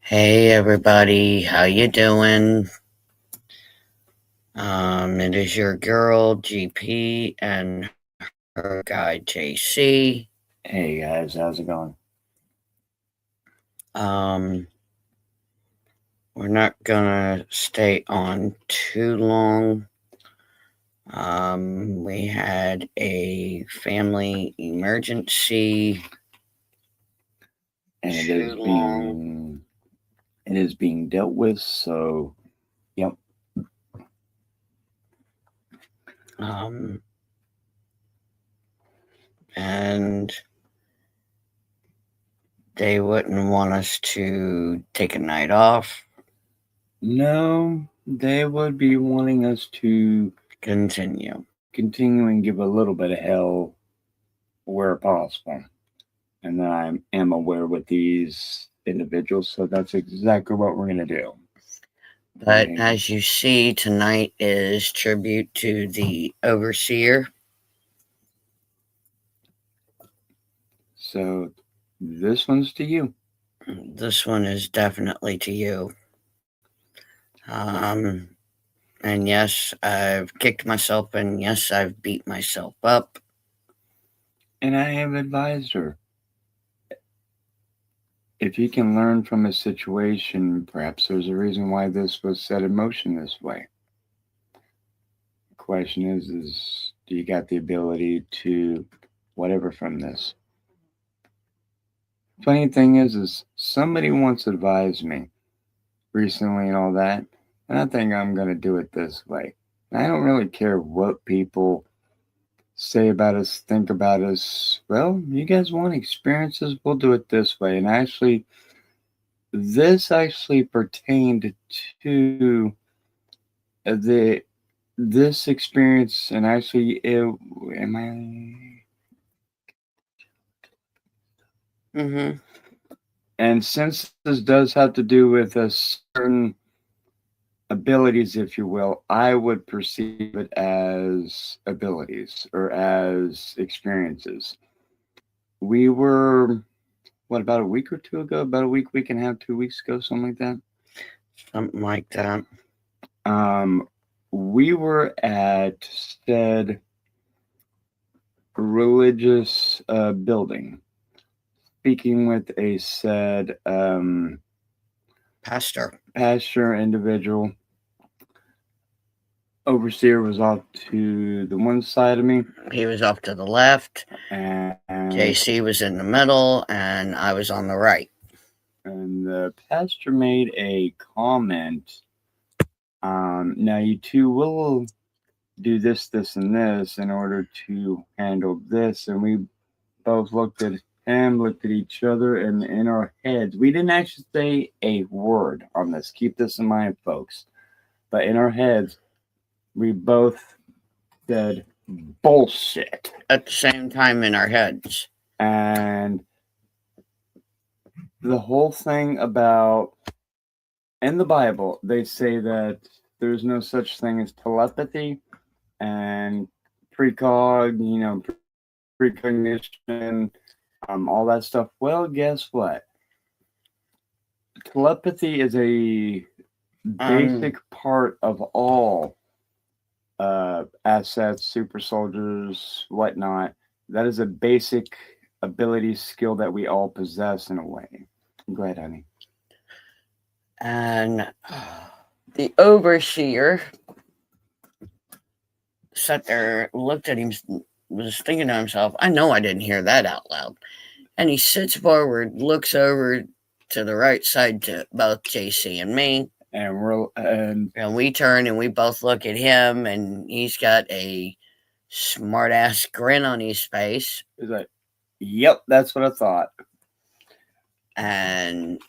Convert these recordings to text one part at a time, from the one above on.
Hey everybody, how you doing? It is your girl GP and her guy JC. Hey guys, how's it going? Um, we're not gonna stay on too long. We had a family emergency. And Too long. it is being dealt with, so yep. Um, and they wouldn't want us to take a night off. No, they would be wanting us to Continue. continue and give a little bit of hell where possible. And that I am aware with these individuals, so that's exactly what we're gonna do. But Okay. as you see, tonight is tribute to the overseer. So this one's to you. This one is definitely to you. Um, and yes, I've kicked myself, and yes, I've beat myself up. And I have advised her. If you can learn from a situation, perhaps there's a reason why this was set in motion this way. Question is do you got the ability to whatever from this? Funny thing is somebody once advised me recently and all that, and I think I'm gonna do it this way. And I don't really care what people say about us, think about us. Well, you guys want experiences, we'll do it this way. And actually, this actually pertained to the this experience, and actually, am I? Mm-hmm. And since this does have to do with a certain abilities, if you will, I would perceive it as abilities or as experiences. We were, what, about a week or two ago? About a week and a half, 2 weeks ago, something like that. Something like that. Um, we were at said religious building, speaking with a said Pastor. pastor individual. Overseer was off to the one side of me, He was off to the left. and JC was in the middle, and I was on the right. the pastor made a comment. Now you two will do this, this, and this in order to handle this, and we both looked at him, looked at each other, and in our heads, we didn't actually say a word on this. Keep this in mind, folks. But in our heads, we both said bullshit. At the same time in our heads. And the whole thing about in the Bible, they say that there's no such thing as telepathy and precognition, all that stuff. Well, guess what? Telepathy is a basic part of all assets, super soldiers, whatnot. That is a basic ability skill that we all possess in a way. Go ahead, honey. And the overseer sat there, looked at him, was thinking to himself, I know I didn't hear that out loud. And he sits forward, looks over to the right side to both JC and me. And we turn and we both look at him, and he's got a smart ass grin on his face. He's like, yep, that's what I thought. And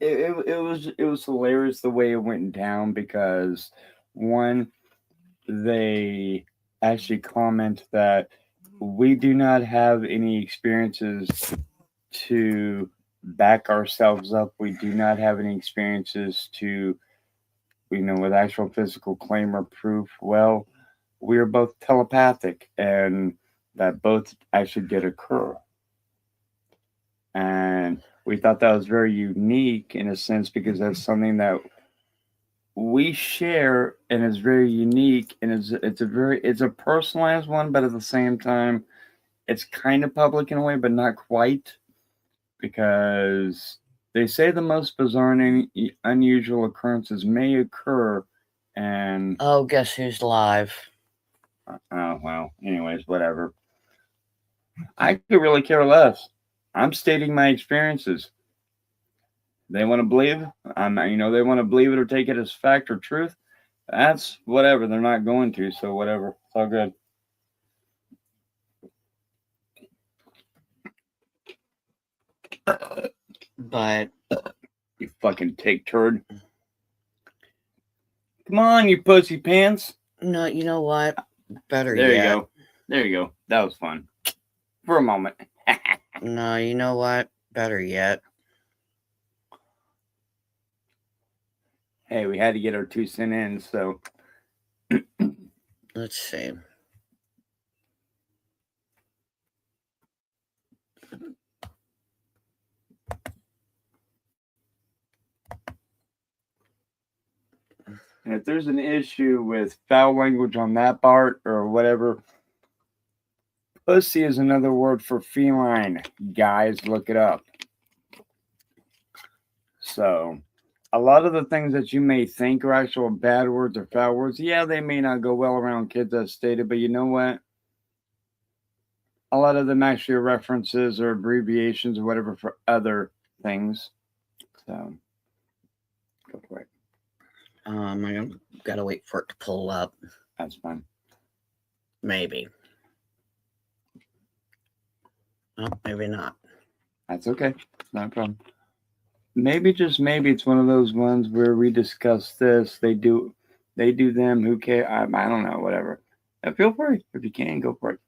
it was hilarious the way it went down because one, they actually comment that we do not have any experiences to back ourselves up. We do not have any experiences to, with actual physical claim or proof. Well, we are both telepathic, and that both actually did occur. And we thought that was very unique in a sense because that's something that we share and is very unique and it's a personalized one, but at the same time it's kind of public in a way, but not quite, because they say the most bizarre and unusual occurrences may occur. And Oh, guess who's live? oh well, anyways, whatever. I could really care less. I'm stating my experiences. They want to believe, they want to believe it or take it as fact or truth. That's whatever. They're not going to, so whatever. It's all good. But You fucking take turd. Come on, you pussy pants. no, you know what? Better There yet. you go. There you go. That was fun. For a moment. No, you know what? Better yet. Hey, we had to get our 2 cents in, so Let's see. and if there's an issue with foul language on that part or whatever, pussy is another word for feline. Guys, look it up. So, a lot of the things that you may think are actual bad words or foul words, yeah, they may not go well around kids as stated, but you know what? A lot of them actually are references or abbreviations or whatever for other things. So, go for it. I gotta wait for it to pull up. That's fine. Maybe. Oh, maybe not. That's okay. Not a problem. Maybe, just maybe, it's one of those ones where we discuss this. They do them. Who cares? I don't know. Whatever. Feel free if you can, go for it.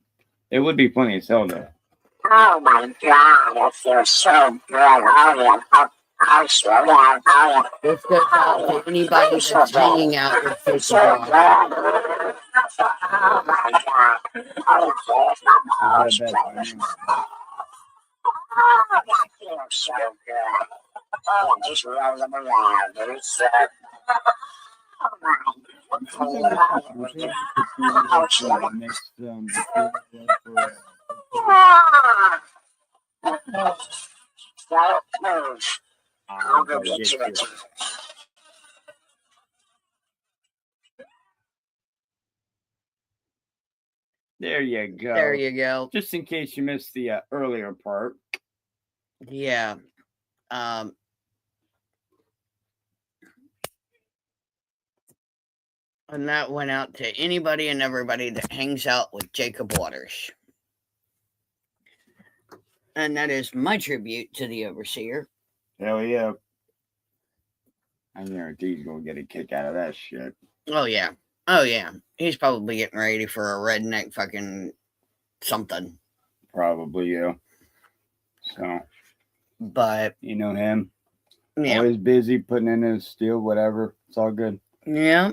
It would be funny as hell though. Oh my god, it feels so good. Oh yeah. Oh, sure, yeah. Oh yeah. This goes out to anybody that's hanging out with It's this so dog. good. Oh my god. Oh, it's my nose. Oh, that feels so good. Oh, just roll them around. It's so oh my. Oh, sure. Don't move. I'll go get you a tea. There you go. There you go. Just in case you missed the earlier part. Yeah. And that went out to anybody and everybody that hangs out with Jacob Waters. And that is my tribute to the overseer. Hell yeah. I guarantee he's gonna get a kick out of that shit. Oh, yeah. Oh, yeah. He's probably getting ready for a redneck fucking something. Probably, yeah. So, But, you know him. yeah. Always busy putting in his steel, whatever. It's all good. Yeah.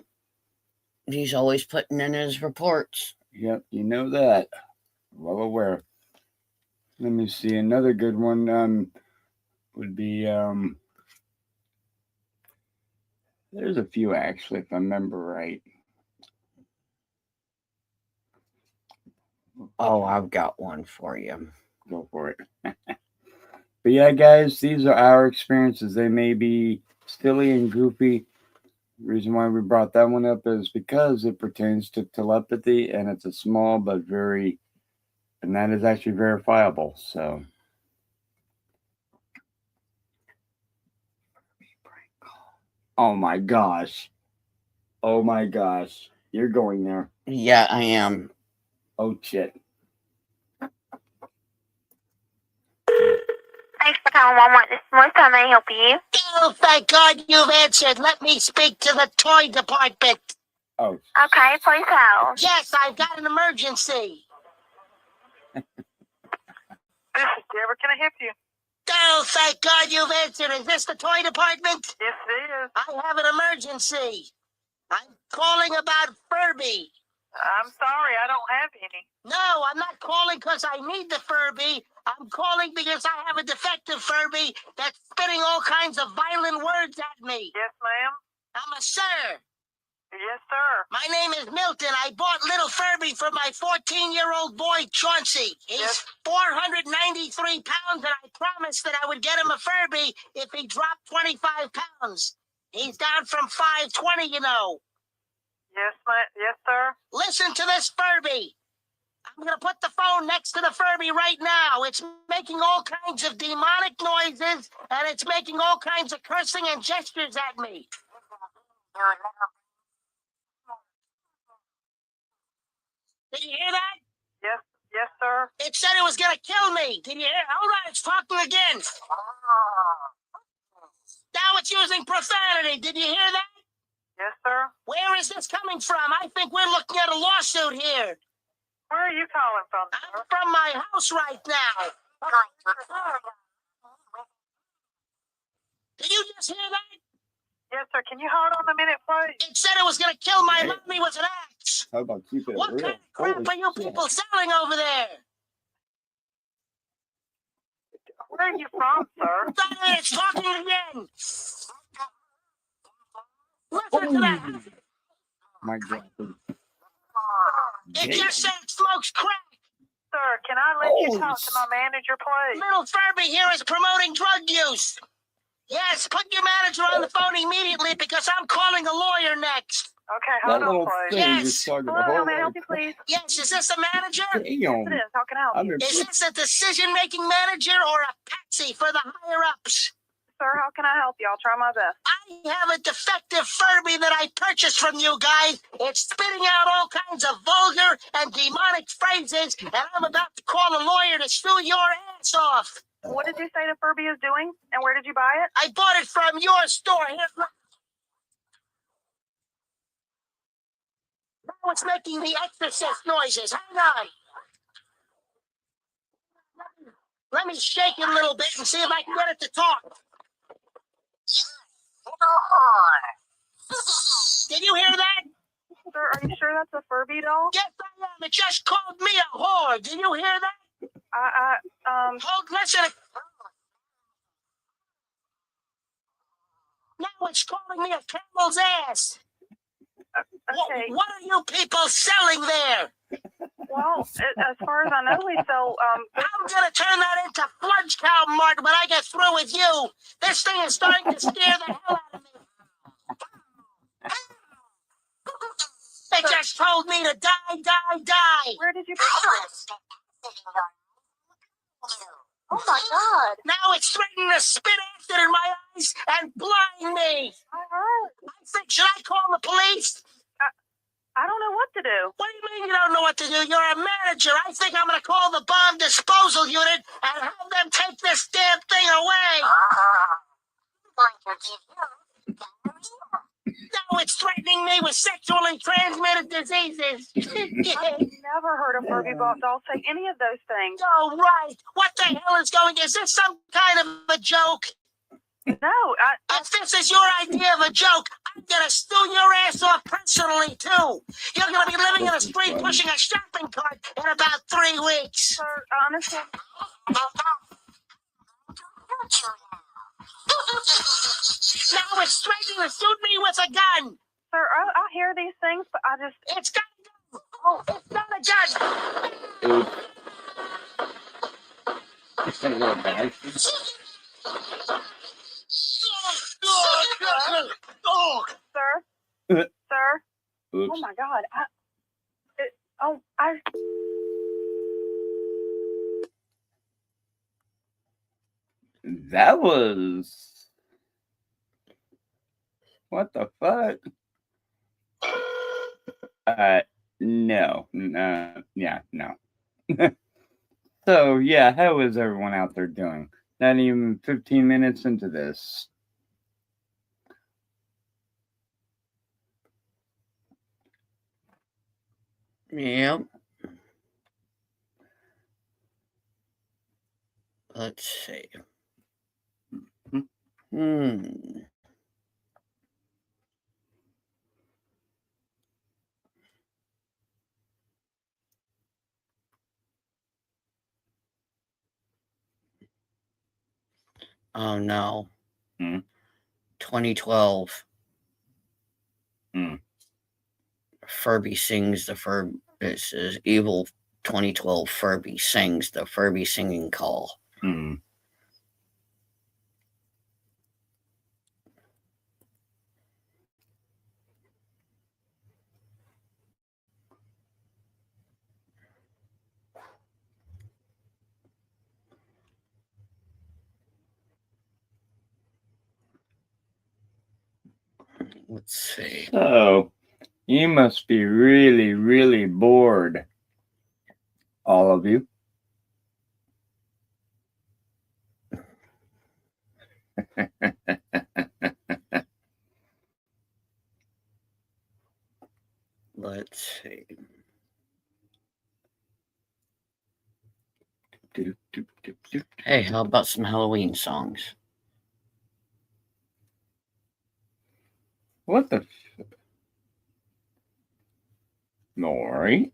He's always putting in his reports. Yep, you know that. Well aware. Let me see. Another good one would be there's a few actually, if I remember right. Oh, I've got one for you. Go for it. But yeah, guys, these are our experiences. They may be silly and goofy. The reason why we brought that one up is because it pertains to telepathy, and it's a small but very, and that is actually verifiable. So, oh my gosh, you're going there. Yeah, I am. Oh shit. Thanks for calling Walmart this morning. How may I help you? Oh, thank God you've answered. Let me speak to the toy department. Oh. Okay, please hold. Yes, I've got an emergency. This is Deborah. Can I help you? Oh, thank God you've answered. Is this the toy department? Yes, it is. I have an emergency. I'm calling about Furby. I'm sorry, I don't have any. No, I'm not calling because I need the Furby. I'm calling because I have a defective Furby that's spitting all kinds of violent words at me. Yes, ma'am. I'm a sir. Yes, sir. My name is Milton. I bought little Furby for my 14-year-old boy, Chauncey. He's Yes. 493 pounds, and I promised that I would get him a Furby if he dropped 25 pounds. He's down from 520, you know. Yes, ma'am. Yes, sir. Listen to this Furby. I'm going to put the phone next to the Furby right now. It's making all kinds of demonic noises, and it's making all kinds of cursing and gestures at me. Did you hear that? Yes. Yes, sir. It said it was going to kill me. Did you hear? Hold on, it's talking again. Now it's using profanity. Did you hear that? Yes, sir. Where is this coming from? I think we're looking at a lawsuit here. Where are you calling from, I'm sir? from my house right now. Did you just hear that? Yes, sir. Can you hold on a minute, please? It said it was going to kill my mommy with an axe. How about keep it What real? kind of crap are you people selling over there? Where are you from, sir? It's talking again. Listen to that. My God. It just said it smokes crack. Sir, can I let you Oh, talk to my manager, please? Little Furby here is promoting drug use. Yes, put your manager on the phone immediately because I'm calling a lawyer next. Okay, That hold on, little please. thing Yes. just talking Hello, the how whole may I way. help you, please? Yes, is this a manager? Yes, it Damn. is. How can I help I'm you? Is this a decision-making manager or a patsy for the higher-ups? Sir, how can I help you? I'll try my best. I have a defective Furby that I purchased from you guys. It's spitting out all kinds of vulgar and demonic phrases, and I'm about to call a lawyer to sue your ass off. What did you say the Furby is doing? And where did you buy it? I bought it from your store. Here, look. Now it's making the exorcist noises. Hang on. Let me shake it a little bit and see if I can get it to talk. Did you hear that? Sir, are you sure that's a Furby doll? Yes, I am. It just called me a whore. Did you hear that? Hold, listen. Now it's calling me a camel's ass. okay. What are you people selling there? Well, as far as I know, we sell, I'm gonna turn that into Fludge Cow Mart when I get through with you. This thing is starting to scare the hell out of me. They just told me to die, die, die. where did you Oh my God. Now it's threatening to spit acid in my eyes and blind me. I heard. I think, should I call the police? I don't know what to do. What do you mean you don't know what to do? You're a manager. I think I'm going to call the bomb disposal unit and have them take this damn thing away. Now it's threatening me with sexually transmitted diseases. I've never heard a Furby doll say any of those things. Oh, right. What the hell is going? Is this some kind of a joke? No, If this is your idea of a joke, I'm going to steal your ass off personally, too. You're going to be living in the street pushing a shopping cart in about 3 weeks. sir, honestly, Now it's threatening to shoot me with a gun. sir, I hear these things, but I just, It's got a gun. Oh, it's got a gun. It's a little bad. Oh, sir, sir, oh Oops. my God. That was. What the fuck? No. Yeah, no. So, yeah, how is everyone out there doing? Not even 15 minutes into this. Yep. Let's see. Oh no. Hmm? 2012. Hmm. Furby sings the Furby. It says evil 2012 Furby sings the Furby singing call. Hmm. Let's see. So, you must be really, really bored. All of you. Let's see. Hey, how about some Halloween songs? What the? All right.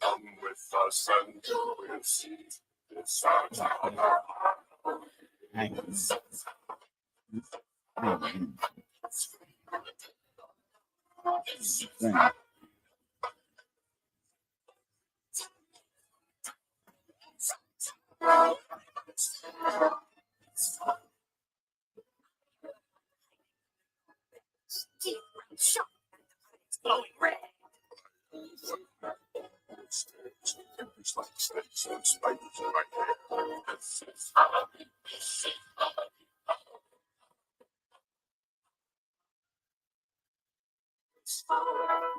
Come with us and you will see. It's our town. It's like snakes and spiders right there.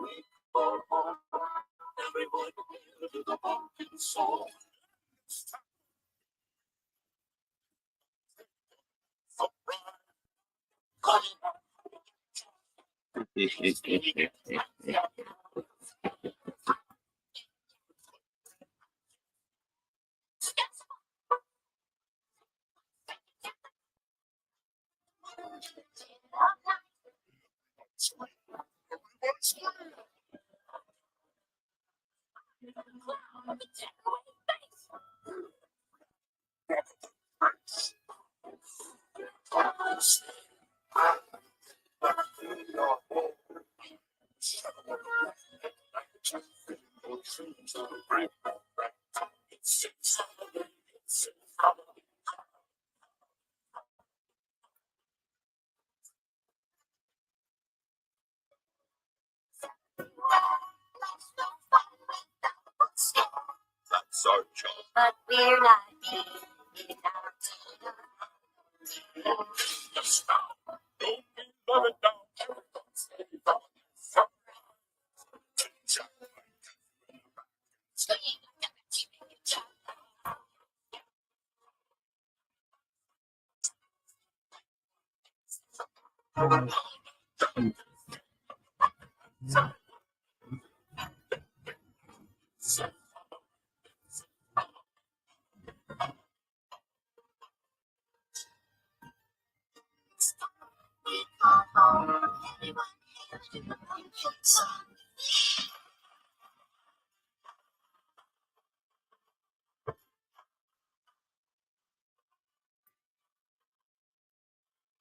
We go on, everyone to the pumpkin song. That's our job. But we're not being Just now. Don't be loving down.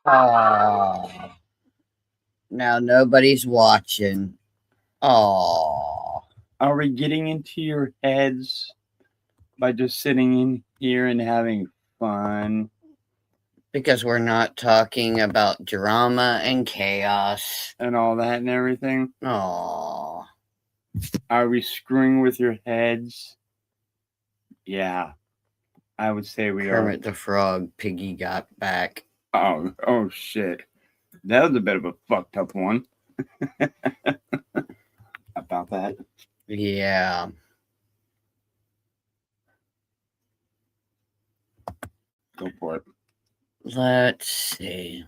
Oh, now nobody's watching. Oh, Are we getting into your heads by just sitting in here and having fun? Because we're not talking about drama and chaos. and all that and everything. Oh, Are we screwing with your heads? Yeah, I would say we Kermit the Frog, Piggy got back. are. Oh shit. That was a bit of a fucked up one. About that. Yeah. Go for it. Let's see.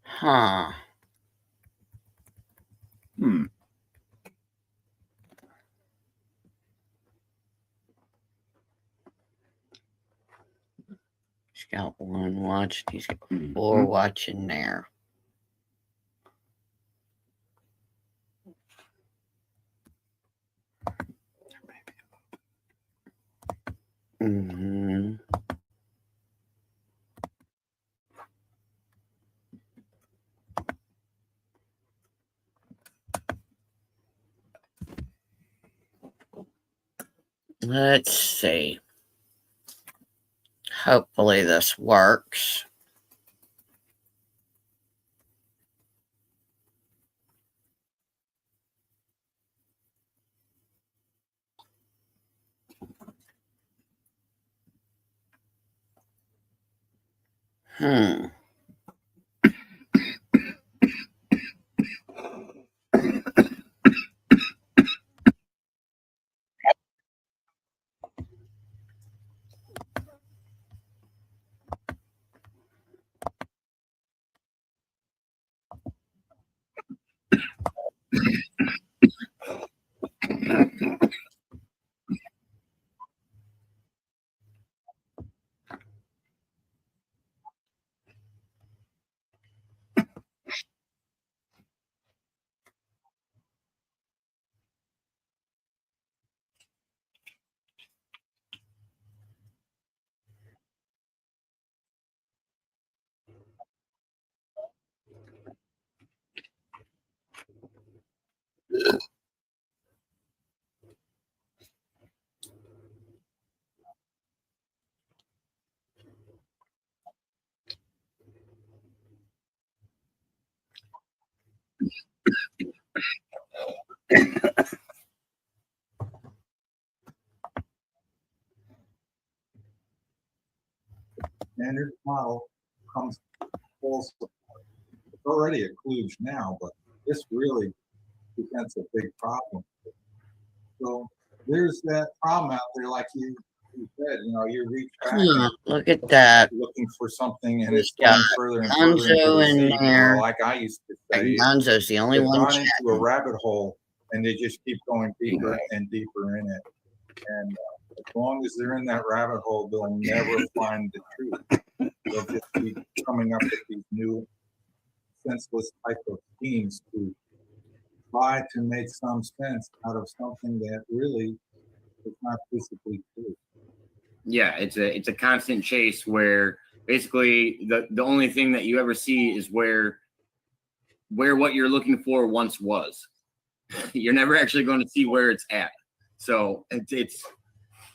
Huh. He's got one watch. He's got four watching there. Mm-hmm. Let's see. Hopefully this works. Hmm. Standard model comes full support. It's already a kludge now, but this really presents a big problem. So there's that problem out there, like you said, you reach back and Look at that. looking for something, and He's it's going got further and further into Gonzo the in sea. there. Like I used to And say, Gonzo's the only they've one gone into a chatting. rabbit hole, and they just keep going deeper and deeper in it. And as long as they're in that rabbit hole, they'll never find the truth. They'll just keep coming up with these new senseless type of schemes to try to make some sense out of something that really is not physically true. Yeah, it's a constant chase where basically the only thing that you ever see is where what you're looking for once was. You're never actually going to see where it's at. So it's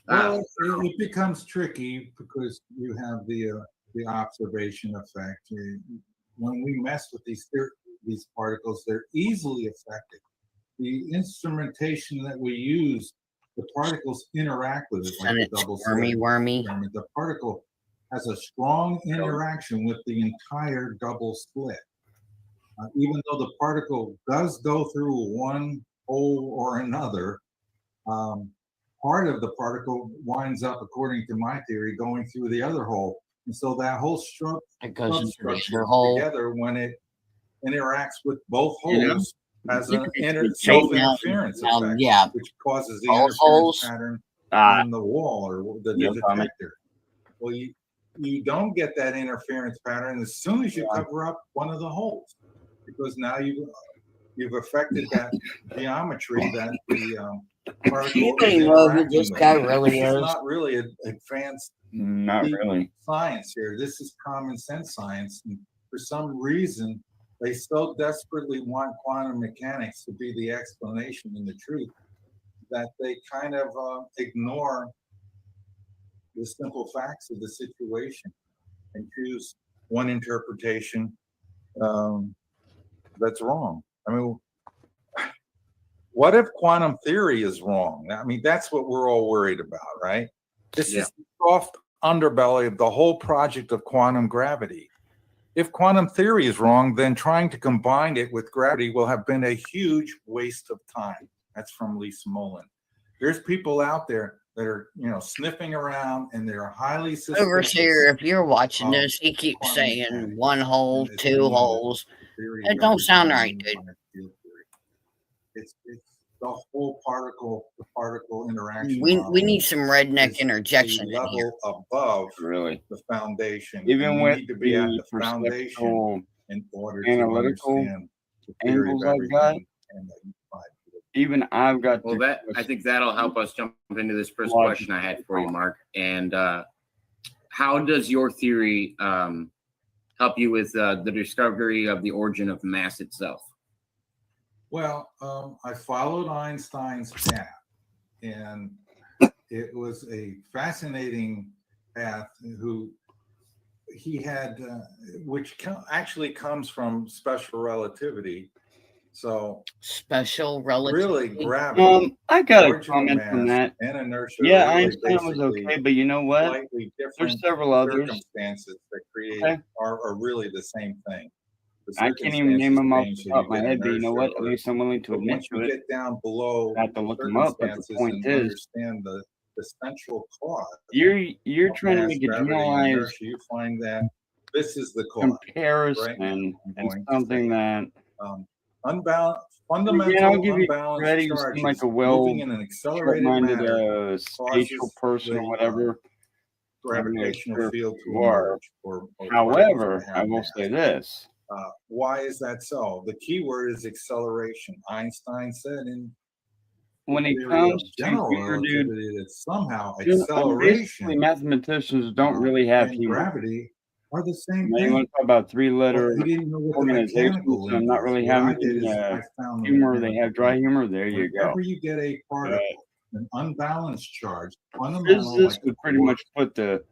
well, it becomes tricky because you have the observation effect. When we mess with these particles, they're easily affected. The instrumentation that we use, the particles interact with it like And a it's double wormy. slit. The particle has a strong interaction with the entire double slit. Even though the particle does go through one hole or another, part of the particle winds up, according to my theory, going through the other hole. And so that whole It goes into the substructure hole. together, when it interacts with both Yeah. holes, has You an can see self-interference now, effect, yeah. which causes the Both interference holes? pattern Ah, on the wall or the No comment. detector. Well, you don't get that interference pattern as soon as you cover up one of the holes, because now you've affected that geometry that the particle You is can know who interacting this with. guy really This is is. not really advanced not really. science here. This is common sense science. And for some reason, They so desperately want quantum mechanics to be the explanation and the truth that they kind of ignore the simple facts of the situation and choose one interpretation that's wrong. I mean, what if quantum theory is wrong? I mean, that's what we're all worried about, right? This is the soft underbelly of the whole project of quantum gravity. If quantum theory is wrong, then trying to combine it with gravity will have been a huge waste of time. That's from Lisa Mullen. There's people out there that are, sniffing around, and they're highly suspicious. Overseer, if you're watching this, he keeps quantum saying mechanics. one hole, And it's two meaning holes. theory It don't sound right, representing dude. quantum field theory. It's the whole particle interaction. We model need some redneck is interjection a in here. level above Really. the foundation. Even and you with need to be at the the foundation perceptual in order to analytical understand the theory of angles I've got, everything and the unified field. even I've got Well, to I think that'll help us jump into this first Logic. question I had for you, Mark. And how does your theory help you with the discovery of the origin of mass itself? Well, I followed Einstein's path, and it was a fascinating path. He had, which actually comes from special relativity. So Special really, relativity. gravity, I got a origin of comment from mass, that. and inertia. Yeah, are really Einstein was basically okay, but you know what? slightly There's different several others. circumstances that create Okay. are really the same thing. The I can't even name them off circumstances the change, top of so my you head, get but you know what? inertia At or- least I'm willing to But admit once to you it. get down below I have to look them up, but the circumstances point and is, understand the central cause you're of trying to mass, make a gravity, and generalized inertia, you find that this is the cause. comparison I'm and going to something say, that unbalanced, I'll fundamental give you unbalanced credit. You seem like charges a moving in an accelerated short-minded manner spatial causes person or the, whatever. gravitational sure field to you are. emerge. Or particles However, to I have will mass. say this. Why is that so? The key word is acceleration. Einstein said in When it theory comes of to general humor, dude, relativity that somehow basically acceleration mathematicians don't really have and humor. gravity are the same Now, you thing. want to talk about three-letter Well, he didn't know what the organizations mechanical and link not is. really What I having did is any I found the humor. They mechanical have dry link. humor. There you go. Whenever you get a particle, an unbalanced charge, fundamental, Physicists like would pretty much put the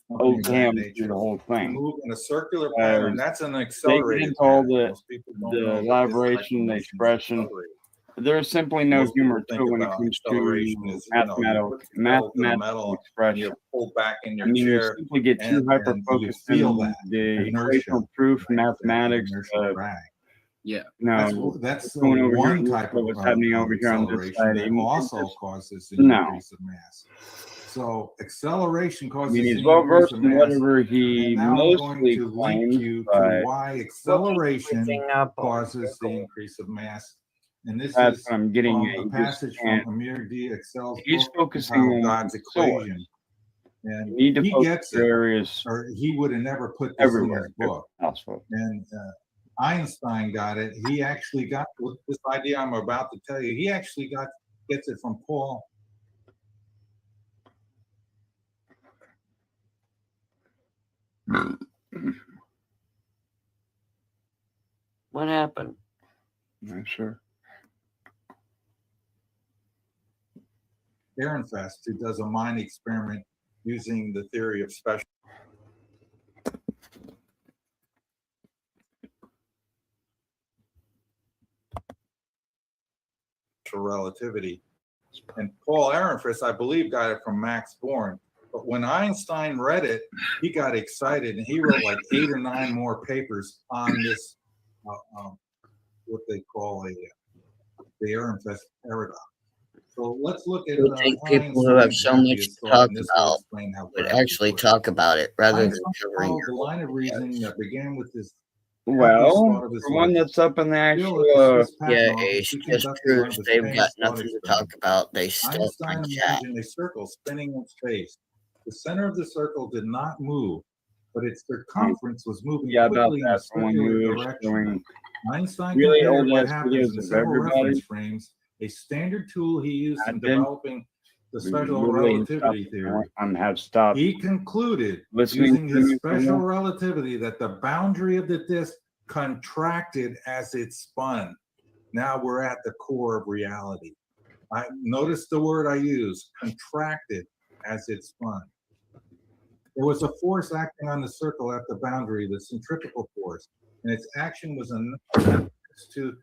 something of that OCAM nature, through the whole thing. move in a circular pattern. That's an They get accelerated into all pattern. the Most people don't know that this elaboration, the type of motion is expression. accelerated. There's simply no Most people humor think to it when it about comes to acceleration as, you put the pedal to the mathematical metal and expression. you pull back in your I mean, you chair simply get too and hyper you focused feel on that the inertia, equational proof, right? mathematics. Inertial drag. No, That's going over here one and type of what's happening over here on this acceleration side. that Even also just- causes the No. increase of mass. So acceleration I causes mean, he's the well increase versed of in mass. whatever he And now I'm going mostly to link claims, you to but why acceleration Everything up on causes the circle. increase of mass. And this that's is what I'm getting from at. a You just passage from can't. Amir D. Excel's He's book, focusing How on God's the source. Equation. You And need to he focus gets your it, areas or he would have never put this in everywhere. his book. Possible. And Einstein got it. He actually got this idea I'm about to tell you. He actually gets it from Paul. What happened? I'm sure. Ehrenfest, who does a mind experiment using the theory of special relativity. And Paul Ehrenfest, I believe, got it from Max Born. But when Einstein read it, he got excited and he wrote like 8 or 9 more papers on this, what they call the Ehrenfest paradox. So let's look at. I think people who have so much to talk about would actually talk about it rather than covering followed your the line of reasoning that began with this. Well, thought of his for one life. that's up in the Still, actual, at the Swiss Yeah, patent office, Ace he just conducted one proves of his they've famous got thought nothing to experiments. talk about. They still Einstein find chat. imagined a circle spinning in space. The center of the circle did not move, but its circumference was moving yeah, about quickly in a that. For one circular who is direction. doing Einstein really compared what old-ass happens videos in of several everybody. reference frames, a standard tool he used I in did. developing the special Literally relativity theory. have stopped He concluded, listening using to his me for a special while. relativity, that the boundary of the disk contracted as it spun. Now we're at the core of reality. I notice the word I use, contracted as it spun. There was a force acting on the circle at the boundary, the centrifugal force, and its action was analogous to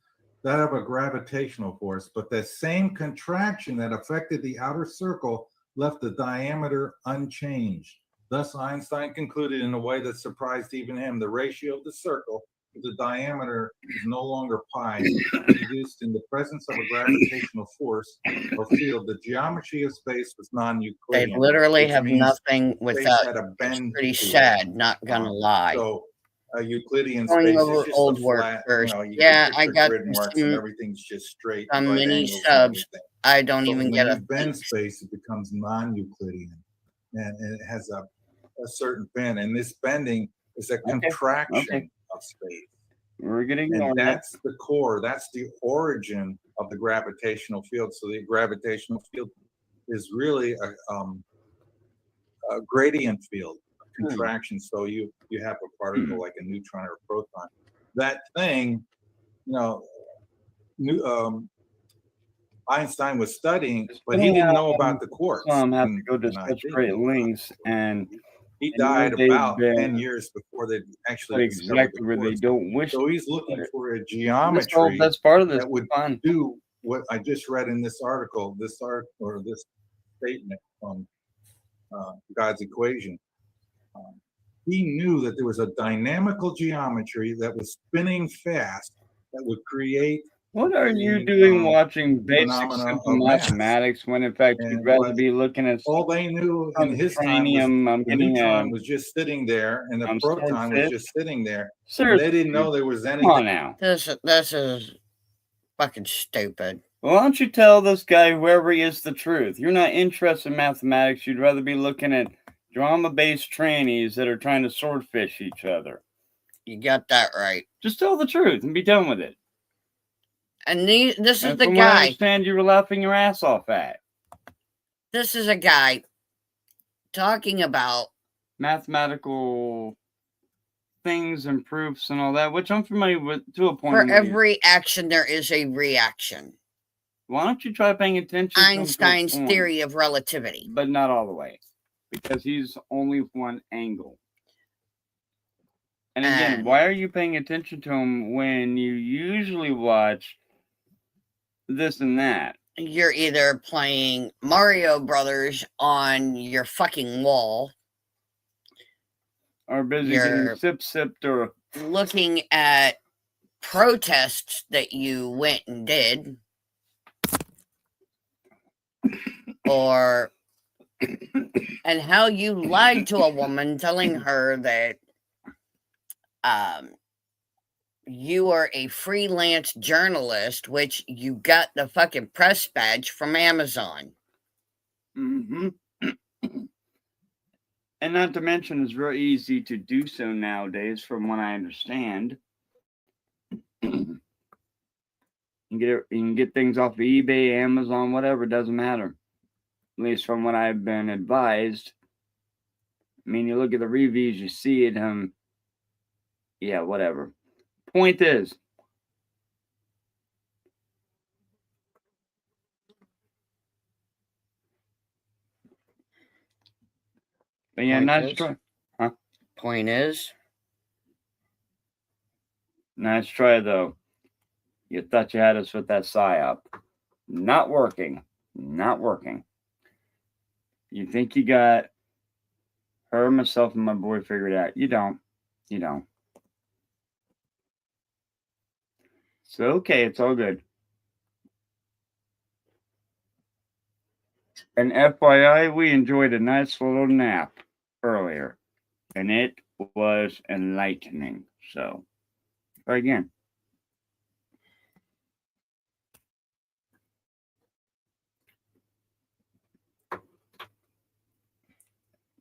that of a gravitational force, but the same contraction that affected the outer circle left the diameter unchanged. Thus, Einstein concluded in a way that surprised even him, the ratio of the circle to the diameter is no longer pi. Introduced in the presence of a gravitational force or field, the geometry of space was They non-Euclidean. literally which have means nothing space without. had a It's bend pretty to it. sad, not gonna lie. So Euclidean Going space over is just old a work flat, first. you Yeah, can I picture got grid marks and some everything's just straight some right mini angles and subs. everything. I don't But even when get you a bend thing. space, it becomes non-Euclidean, and it has a certain bend. And this bending is a contraction of space. We're getting And on that. that's the core, that's the origin of the gravitational field. So the gravitational field is really a gradient field, a contraction. So you have a particle like a neutron or a proton. That thing, Einstein was studying, but he didn't know about the quarks. Some have to and- go to and I such did great know about the lengths, quarks. and He know died they've about been 10 years before they actually discovered exactly the where they quarks. don't wish. So he's looking it. for a That's geometry that's part of this that would fun. do what I just read in this article, this statement from God's equation. He knew that there was a dynamical geometry that was spinning fast that would create What are you the, doing watching basic phenomena simple of mass. mathematics when in fact you'd And rather what- be looking at all they knew some in his time was cranium? I'm the getting neutron was just sitting there and the I'm proton was swordfish. just sitting there. And Seriously, they didn't know there was come anything. on now. This is fucking stupid. Well, why don't you tell this guy, whoever he is, the truth? You're not interested in mathematics. You'd rather be looking at drama-based trannies that are trying to swordfish each other. You got that right. Just tell the truth and be done with it. And this is And the from what I guy. understand, you were laughing your ass off at. This is a guy talking about Mathematical things and proofs and all that, which I'm familiar with to a point. for I'm with you. every action there is a reaction. Why don't you try paying attention to him to a Einstein's point, theory of relativity. but not all the way, because he's only one angle. And again, And- why are you paying attention to him when you usually watch this and that? You're either playing Mario Brothers on your fucking wall, Or busy You're- getting sipped or looking at protests that you went and did, or and how you lied to a woman telling her that you are a freelance journalist, which you got the fucking press badge from Amazon. Mm-hmm. And not to mention, it's very easy to do so nowadays, from what I understand. You can get things off of eBay, Amazon, whatever, it doesn't matter. At least from what I've been advised. I mean, you look at the reviews, you see it, yeah, whatever. Point is, but yeah, Point nice is- try. Point is, Nice try, though. You thought you had us with that psyop. Not working. Not working. You think you got her, myself, and my boy figured out. You don't. You don't. So, okay, it's all good. And FYI, we enjoyed a nice little nap earlier. And it was enlightening. So, try again.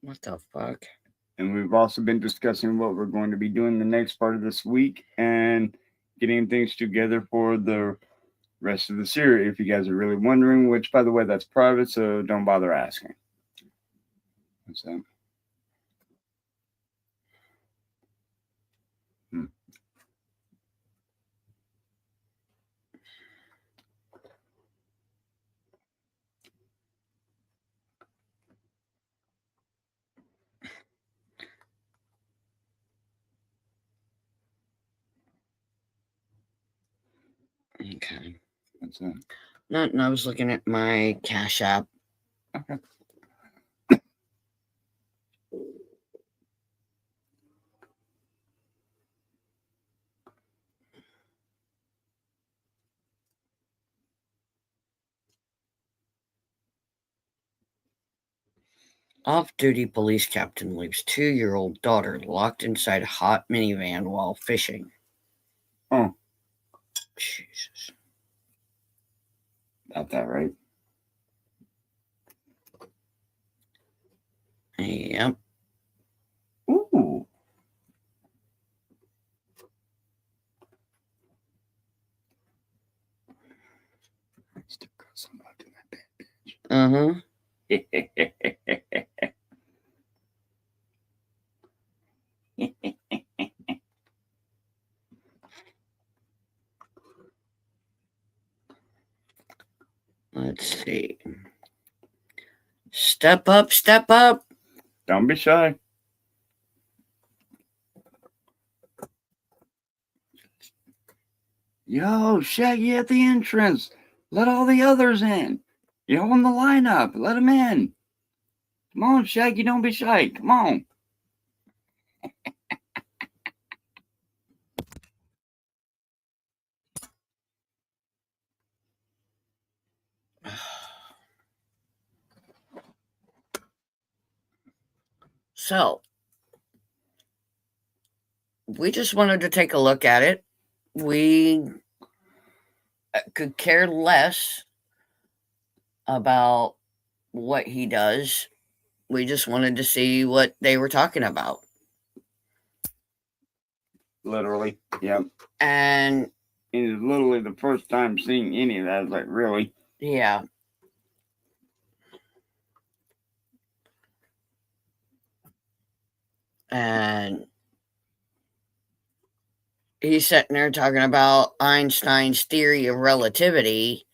what the fuck? And we've also been discussing what we're going to be doing the next part of this week and getting things together for the rest of the series. If you guys are really wondering, which, by the way, that's private, so don't bother asking. What's that? Okay. What's that? No, I was looking at my Cash App. Okay. Off-duty police captain leaves 2-year-old daughter locked inside hot minivan while fishing. Oh, Jesus. got that right. Yep. Ooh. I still got something up in that Uh-huh. bitch. Let's see. Step up, step up. Don't be shy. Yo, Shaggy at the entrance. Let all the others in. You're on the lineup. Let them in. Come on, Shaggy. Don't be shy. Come on. So, we just wanted to take a look at it. We could care less about what he does. We just wanted to see what they were talking about. Literally. Yep. And It's literally the first time seeing any of that. I was like, really? yeah. And he's sitting there talking about Einstein's theory of relativity.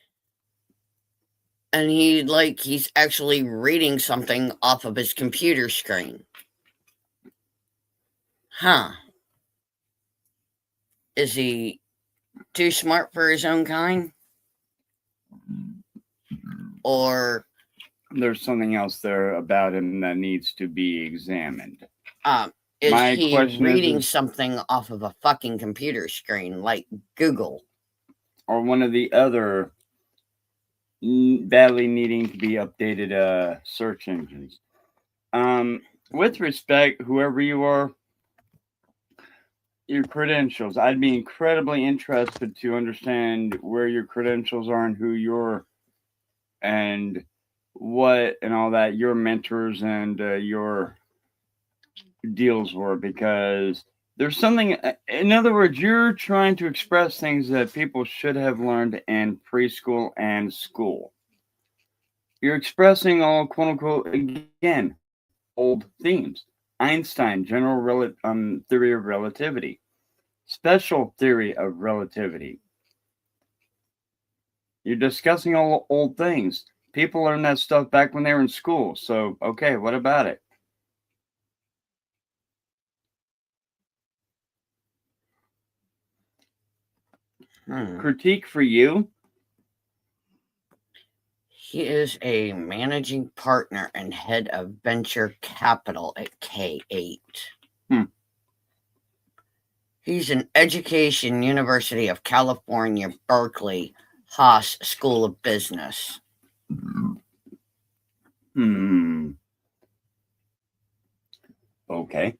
And he's actually reading something off of his computer screen. Huh. Is he too smart for his own kind? Or There's something else there about him that needs to be examined. is My he question reading is- something off of a fucking computer screen like Google? Or one of the other badly needing to be updated search engines. With respect, whoever you are, your credentials, I'd be incredibly interested to understand where your credentials are and who you're and what and all that your mentors and your deals were, because there's something, in other words, you're trying to express things that people should have learned in preschool and school. You're expressing all, quote unquote, again, old themes. Einstein, general theory of relativity, special theory of relativity. You're discussing all old things. People learned that stuff back when they were in school. So, okay, what about it? Critique for you? He is a managing partner and head of venture capital at K8. He's an education, University of California, Berkeley, Haas School of Business. Okay.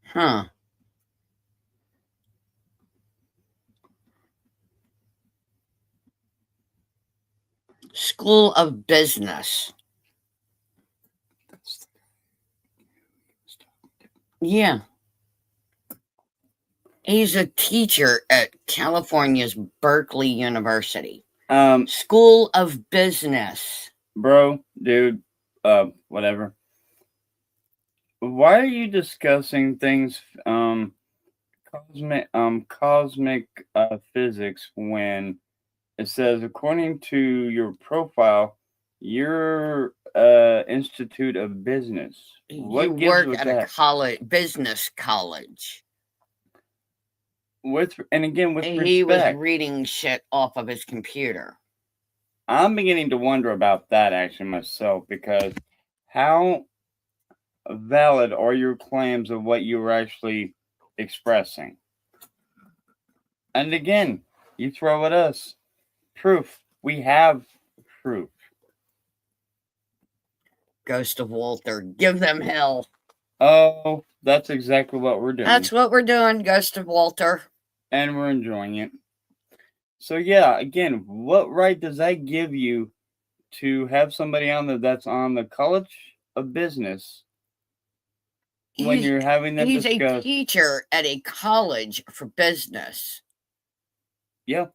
Huh. School of Business. Yeah. He's a teacher at California's Berkeley University. School of Business. Bro, dude, whatever. Why are you discussing things cosmic physics when it says, according to your profile, you're Institute of Business? You work at a business college. with He was respect, reading shit off of his computer. I'm beginning to wonder about that actually myself, because how valid are your claims of what you were actually expressing? And again, you throw at us proof. We have proof. Ghost of Walter, give them hell. Oh, that's exactly what we're doing. That's what we're doing, Ghost of Walter. And we're enjoying it. So yeah, again, what right does that give you to have somebody on that's on the College of Business when He's- you're having them He's a discuss? teacher at a college for business. Yeah,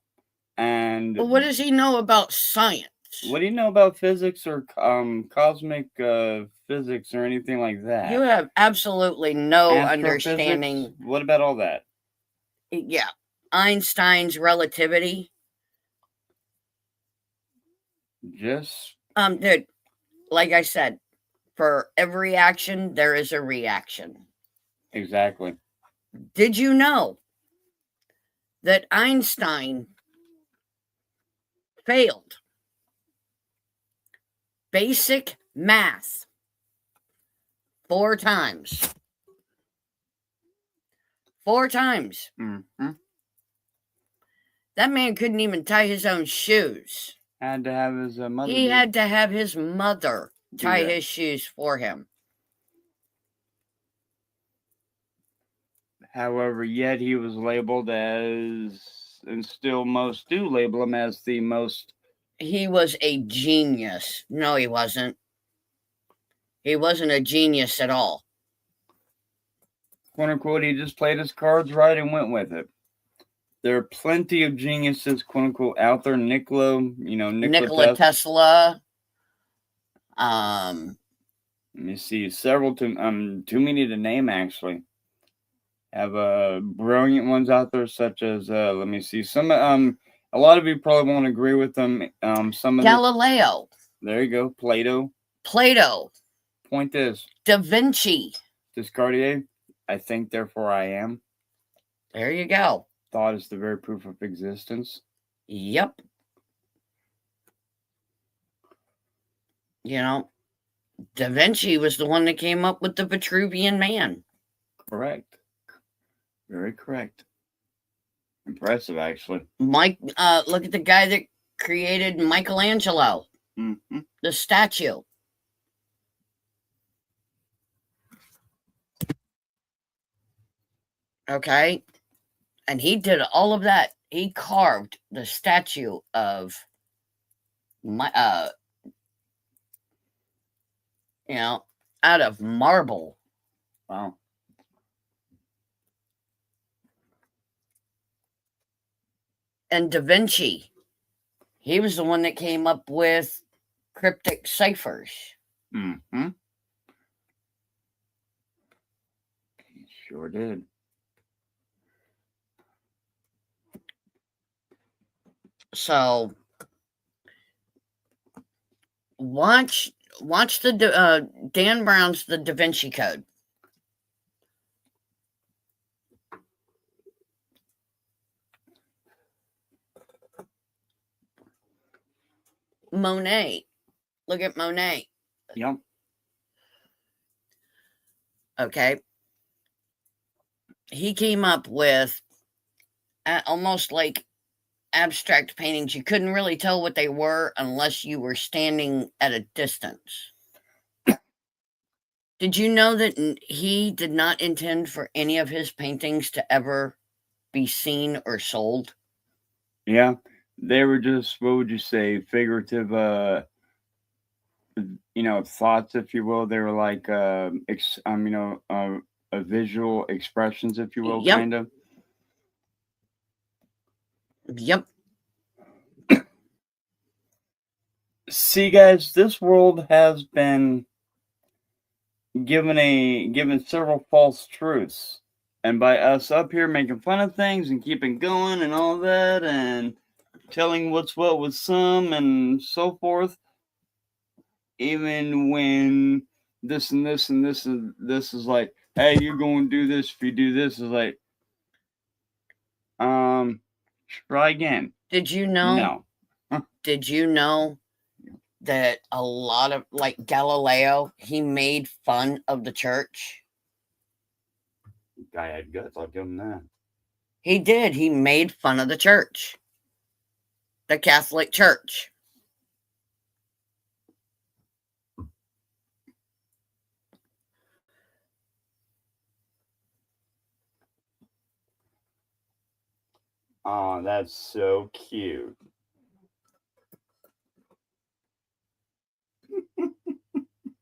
and Well, what does he know about science? what do you know about physics or cosmic physics or anything like that? You have absolutely no Astrophysics? understanding. What about all that? Yeah, Einstein's relativity. Just Dude, like I said, for every action there is a reaction. exactly. Did you know that Einstein failed basic math 4 times? 4 times. Mm-hmm. That man couldn't even tie his own shoes. Had to have his mother. He had to have his mother tie that. his shoes for him. However, yet he was labeled as, and still most do label him as the most. He was a genius. No, he wasn't. He wasn't a genius at all. Quote unquote, he just played his cards right and went with it. There are plenty of geniuses, quote unquote, out there. Nikola Nikola Tesla. Let me see, several too many to name actually. Have brilliant ones out there, such as let me see, some a lot of you probably won't agree with them. Some of Galileo. There you go, Plato. Point is, Da Vinci. Descartes. I think, therefore I am. There you go. Thought is the very proof of existence. Yep. You know, Da Vinci was the one that came up with the Vitruvian Man. Correct. Very correct. Impressive, actually. Look at the guy that created Michelangelo, Mm-hmm. the statue. Okay. And he did all of that. He carved the statue of out of marble. Wow. And Da Vinci, he was the one that came up with cryptic ciphers. Mm-hmm. He sure did. So watch the Dan Brown's The Da Vinci Code. Monet. Look at Monet. Yep. Okay. He came up with almost like abstract paintings. You couldn't really tell what they were unless you were standing at a distance. Did you know that he did not intend for any of his paintings to ever be seen or sold? Yeah. They were just, what would you say, figurative, thoughts, if you will. They were like, visual expressions, if you will, Yep. kind of. Yep. See, guys, this world has been given several false truths, and by us up here making fun of things and keeping going and all that, and telling what's what with some and so forth, even when this and this and this is like, hey, you're going to do this if you do this, is like, Try again. Did you know? No. Did you know that a lot of, like, Galileo, he made fun of the church? Guy had guts. I'll give him that. He did. He made fun of the church, the Catholic Church. Oh, that's so cute.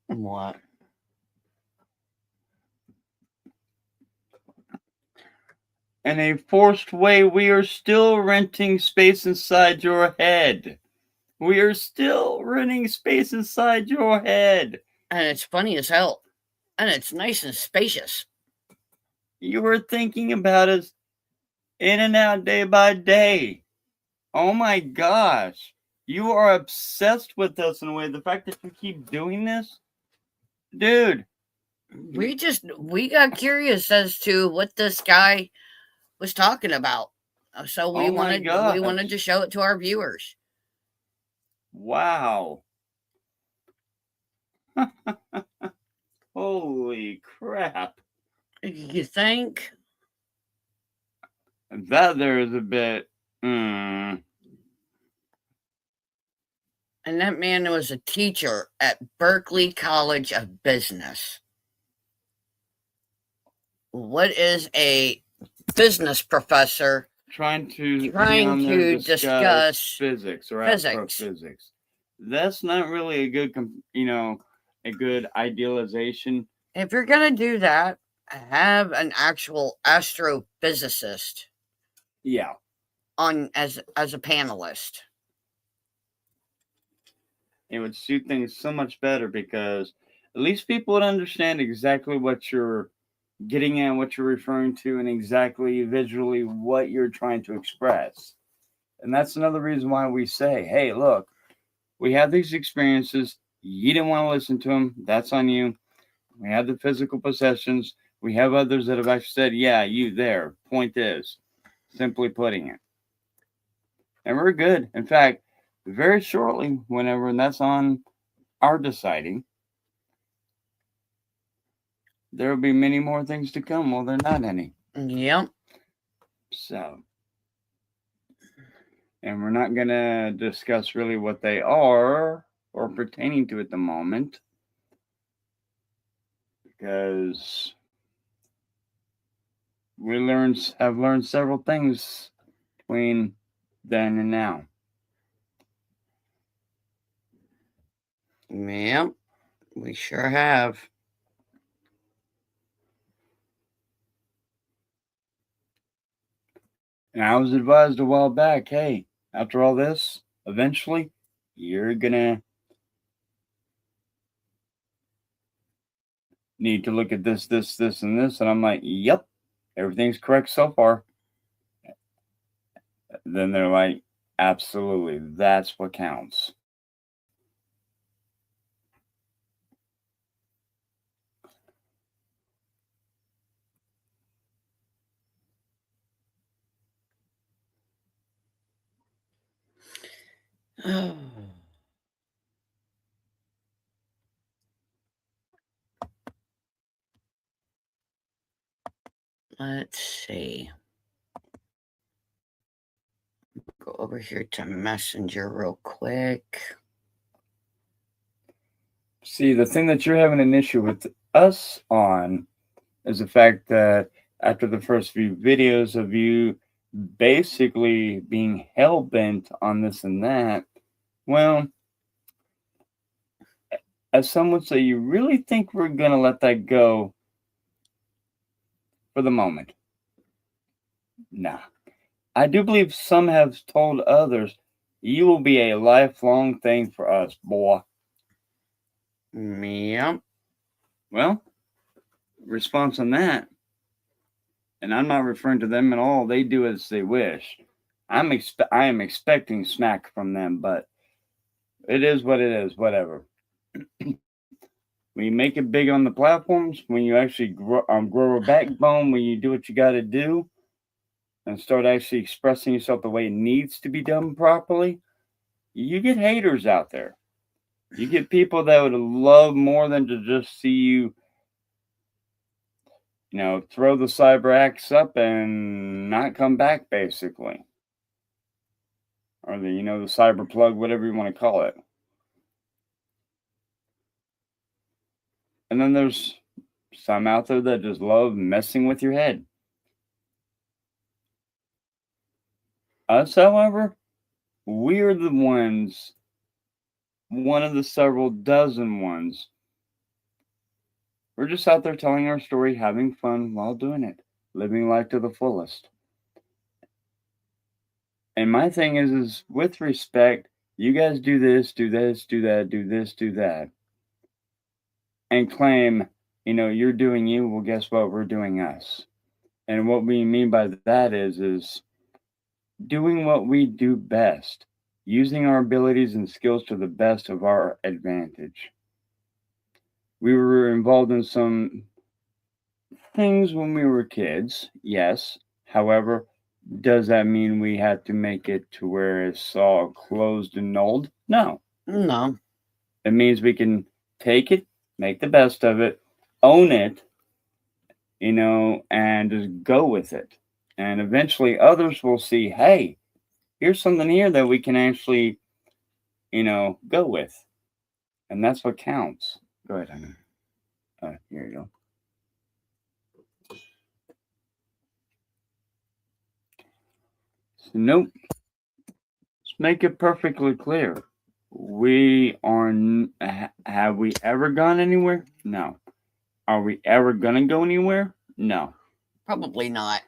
What? In a forced way, we are still renting space inside your head. We are still renting space inside your head. And it's funny as hell. And it's nice and spacious. You were thinking about us in and out day by day. Oh my gosh. You are obsessed with us in a way. The fact that you keep doing this, dude. We got curious as to what this guy was talking about. So we Oh my wanted to gosh. show it to our viewers. Wow. Holy crap. You think? That there is a bit. Mm. And that man was a teacher at Berkeley College of Business. What is a business professor Trying to discuss physics or physics? astrophysics. That's not really a good, a good idealization. If you're gonna do that, have an actual astrophysicist Yeah. on as a panelist. It would suit things so much better because at least people would understand exactly what you're getting at, what you're referring to, and exactly visually what you're trying to express. And that's another reason why we say, hey, look, we have these experiences. You didn't want to listen to them. That's on you. We have the physical possessions. We have others that have actually said, yeah, you there. Point is, simply putting it. And we're good. In fact, very shortly, whenever, and that's on our deciding, there will be many more things to come. Well, there are not any. Yep. So, and we're not going to discuss really what they are or pertaining to at the moment because we have learned several things between then and now. Yep. We sure have. And I was advised a while back, hey, after all this, eventually, you're going to need to look at this, this, this, and this. And I'm like, yep, everything's correct so far. Then they're like, absolutely, that's what counts. Oh. Let's see. Go over here to Messenger real quick. See, the thing that you're having an issue with us on is the fact that after the first few videos of you basically being hell-bent on this and that, well, as some would say, you really think we're going to let that go for the moment? Nah. I do believe some have told others, you will be a lifelong thing for us, boy. Yep. Well, response on that, and I'm not referring to them at all. They do as they wish. I am expecting smack from them, but it is what it is. Whatever. When you make it big on the platforms, when you actually grow a backbone, when you do what you got to do, and start actually expressing yourself the way it needs to be done properly, you get haters out there. You get people that would love more than to just see you, throw the cyber axe up and not come back, basically. Or the cyber plug, whatever you want to call it. And then there's some out there that just love messing with your head. Us, however, we're the ones, one of the several dozen ones. We're just out there telling our story, having fun while doing it, living life to the fullest. And my thing is with respect, you guys do this, do this, do that, do this, do that, and claim, you're doing you. Well, guess what? We're doing us. And what we mean by that is doing what we do best, using our abilities and skills to the best of our advantage. We were involved in some things when we were kids, yes. However, does that mean we have to make it to where it's all closed and nulled? No. No. It means we can take it, make the best of it, own it, and just go with it. And eventually others will see, hey, here's something here that we can actually, go with. And that's what counts. Go ahead, honey. Here you go. So, nope. Let's make it perfectly clear. We are, have we ever gone anywhere? No. Are we ever going to go anywhere? No. Probably not.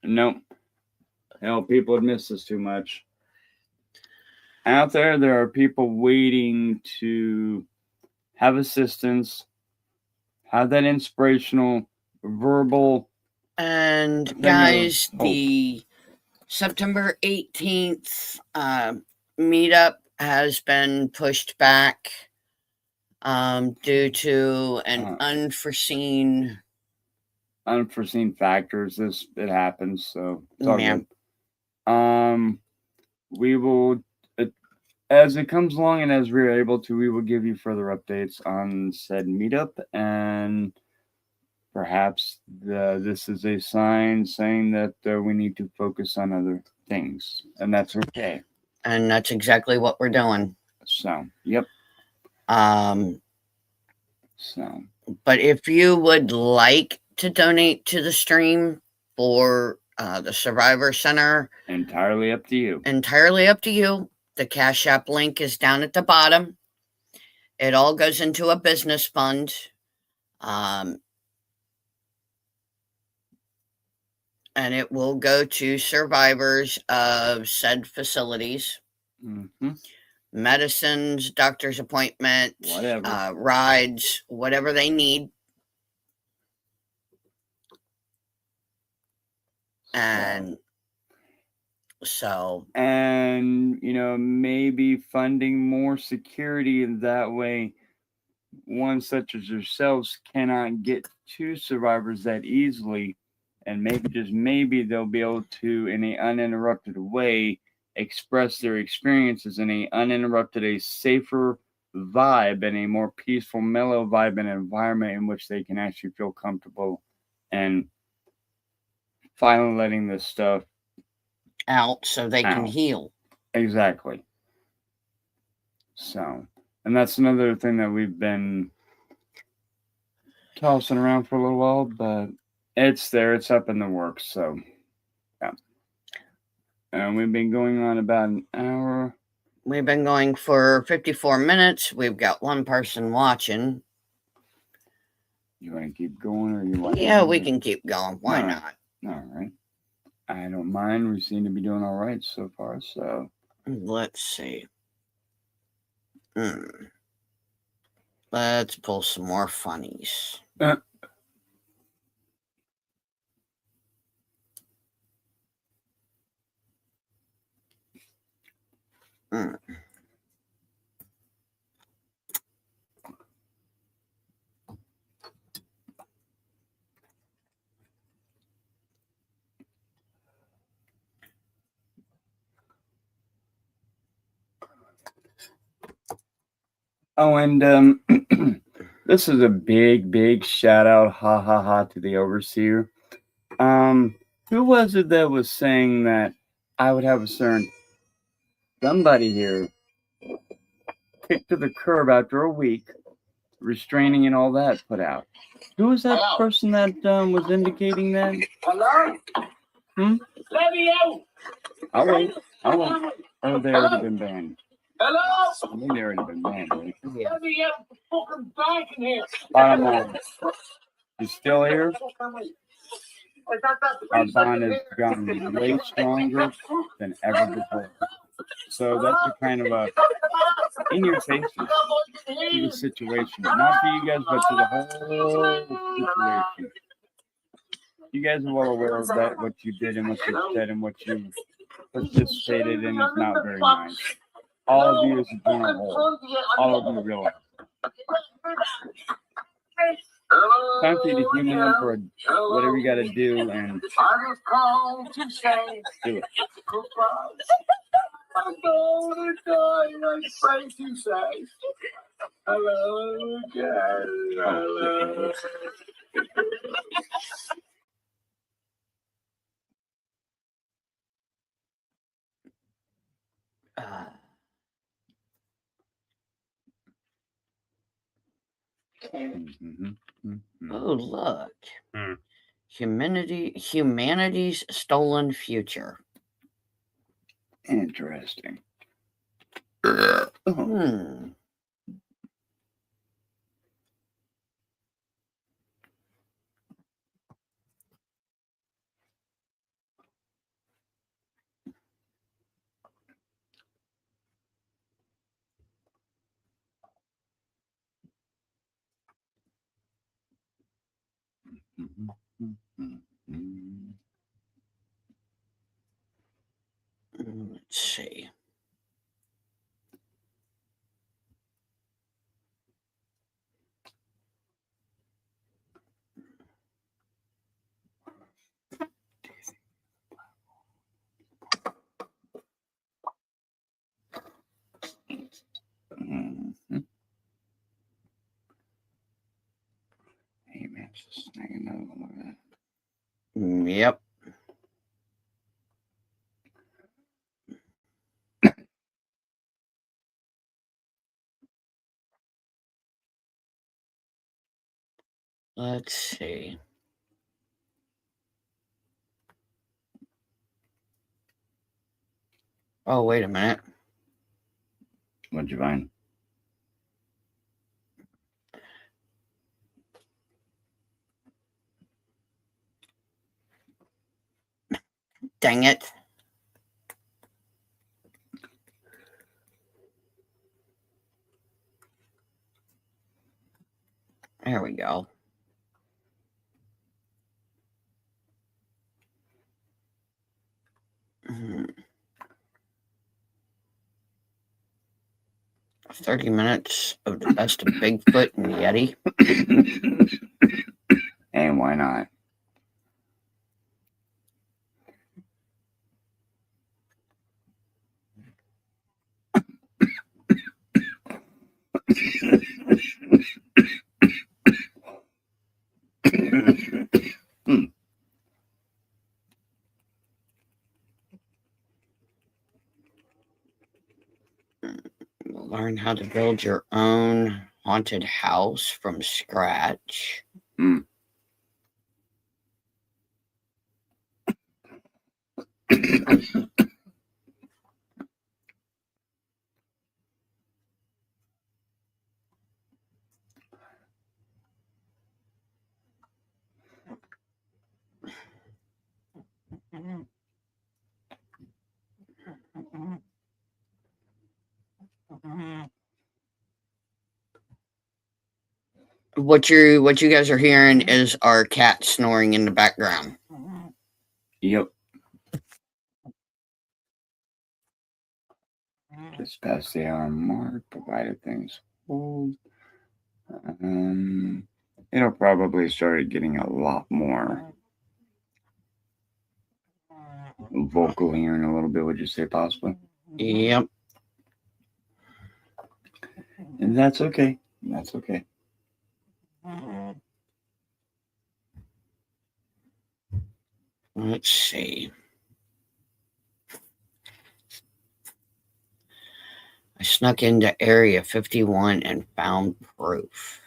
Nope. Hell, people have missed us too much. Out there are people waiting to have assistance, have that inspirational, verbal. And guys, the September 18th meetup has been pushed back due to an unforeseen factors. It happens, so it's all good. We will, as it comes along and as we're able to, we will give you further updates on said meetup, and perhaps this is a sign saying that we need to focus on other things, and that's okay. And that's exactly what we're doing. So, yep. So, but if you would like to donate to the stream for the Survivor Center, entirely up to you. Entirely up to you. The Cash App link is down at the bottom. It all goes into a business fund. And it will go to survivors of said facilities. Mm-hmm. Medicines, doctor's appointments, whatever. Rides, whatever they need. And so. And, maybe funding more security in that way, ones such as yourselves cannot get to survivors that easily. And maybe they'll be able to, in an uninterrupted way, express their experiences in a uninterrupted, a safer vibe, and a more peaceful, mellow vibe and environment in which they can actually feel comfortable and finally letting this stuff out so they can heal. Exactly. So, and that's another thing that we've been tossing around for a little while, but it's there, it's up in the works. So, yeah. And we've been going on about an hour. We've been going for 54 minutes. We've got one person watching. You want to keep going, or you want? Yeah, we can keep going. Why not? All right. I don't mind. We seem to be doing all right so far. So let's see. Let's pull some more funnies. Oh, and this is a big shout out, ha ha ha, to the overseer. Who was it that was saying that I would have a certain somebody here kicked to the curb after a week, restraining and all that put out? Who was that person that was indicating that? Hello? Let me out! I'll wait. Oh, they already been banned. Hello? I think they already been banned, right? Let me out! Fucking back in here! Bottom line, you still here? Our bond has gotten way stronger than ever before. So that's a kind of a in your face to the situation. Not for you guys, but to the whole situation. You guys are well aware of that, what you did and what you said and what you participated in is not very nice. All of you as a general whole. All of you realize. Time for you to human up for whatever you got to do and I was called to say do it. goodbye. I'm gonna die like Frank you say. Hello again. Hello. Oh, look. Hmm. Humanity's stolen future. Interesting. Hmm. Let's see. Hey man, just snag another one. Look at that. Yep. Let's see. Oh, wait a minute. What'd you find? Dang it. There we go. Hmm. 30 minutes of the best of Bigfoot and Yeti. And why not? Learn how to build your own haunted house from scratch. What you guys are hearing is our cat snoring in the background. Yep. Just past the hour mark, provided things hold. It'll probably start getting a lot more vocal here in a little bit. Would you say possibly? Yep. And that's okay. That's okay. Let's see. I snuck into Area 51 and found proof.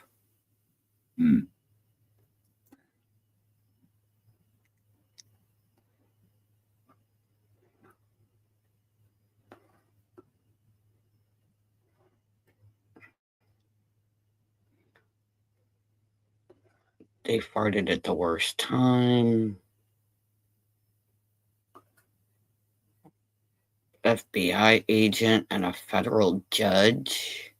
They farted at the worst time. FBI agent and a federal judge.